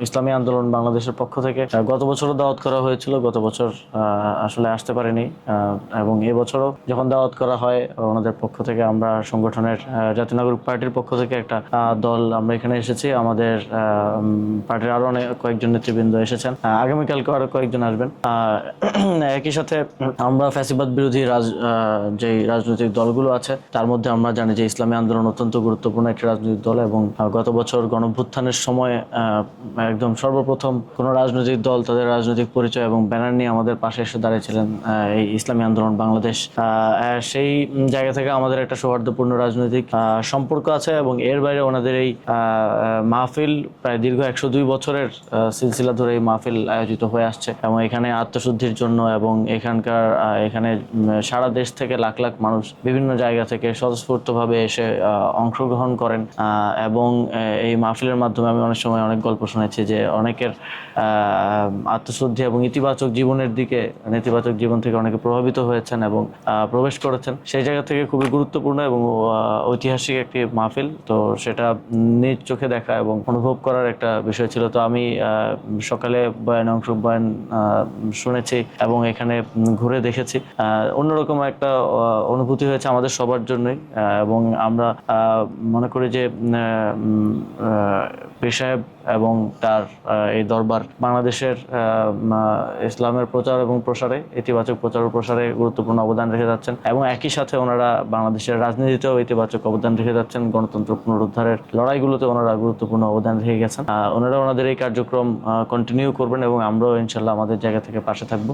ইসলামী আন্দোলন বাংলাদেশের পক্ষ থেকে গত বছরও দাওয়াত করা হয়েছিল। গত বছর আসলে আসতে পারিনি, এবং এবছরও যখন দাওয়াত করা হয় ওনাদের পক্ষ থেকে, আমরা সংগঠনের জাতীয় নাগরিক পার্টির পক্ষ থেকে একটা দল আমরা এখানে এসেছি। আমাদের পার্টির আরো অনেক কয়েকজন নেতৃবৃন্দ এসেছেন, আগামীকালকে আরো কয়েকজন আসবেন। একই সাথে আমরা ফ্যাসিবাদ বিরোধী যে রাজনৈতিক দলগুলো আছে তার মধ্যে আমরা জানি যে ইসলামী আন্দোলন অত্যন্ত গুরুত্বপূর্ণ একটি রাজনৈতিক দল, এবং গত বছর গণঅভ্যুত্থানের সময় একদম সর্বপ্রথম কোনো রাজনৈতিক দল তাদের রাজনৈতিক পরিচয় এবং ব্যানার নিয়ে আমাদের পাশে এসে দাঁড়িয়েছিলেন এই ইসলামী আন্দোলন বাংলাদেশ। সেই জায়গা থেকে আমাদের একটা সৌহার্দ্যপূর্ণ রাজনৈতিক সম্পর্ক আছে, এবং এর বাইরে ওনাদের এই মাহফিল প্রায় দীর্ঘ 102 বছরের সিলসিলা ধরে এই মাহফিল আয়োজিত হয়ে আসছে, এবং এখানে আত্মশুদ্ধির জন্য এবং এখানে সারা দেশ থেকে লাখ লাখ মানুষ বিভিন্ন জায়গা থেকে স্বতঃস্ফূর্তভাবে এসে অংশগ্রহণ করেন। এবং এই মাহফিলের মাধ্যমে আমি অনেক সময় অনেক গল্প শুনেছি যে অনেকের আত্মশুদ্ধি এবং ইতিবাচক জীবনের দিকে, নেতিবাচক জীবন থেকে অনেকে প্রভাবিত হয়েছেন এবং প্রবেশ করেছেন। সেই জায়গা থেকে খুবই গুরুত্বপূর্ণ এবং ঐতিহাসিক একটি মাহফিল, তো সেটা নিজ চোখে দেখা এবং অনুভব করার একটা বিষয় ছিল। তো আমি সকালে বয়ান শুনেছি এবং এখানে ঘুরে দেখেছি, অন্যরকম একটা অনুভূতি হয়েছে আমাদের সবার জন্যই। এবং আমরা মনে করি যে পীর সাহেব এবং তার এই দরবার বাংলাদেশের ইসলামের প্রচার এবং প্রসারে, ইতিবাচক প্রচার ও প্রসারে গুরুত্বপূর্ণ অবদান রেখে যাচ্ছেন, এবং একই সাথে ওনারা বাংলাদেশের রাজনীতিতেও ইতিবাচক অবদান রেখে যাচ্ছেন। গণতন্ত্র পুনরুদ্ধারের লড়াইগুলোতে ওনারা গুরুত্বপূর্ণ অবদান রেখে গেছেন। ওনারা ওনাদের এই কার্যক্রম কন্টিনিউ করবেন এবং আমরাও ইনশাল্লাহ আমাদের জায়গা থেকে পাশে থাকবো।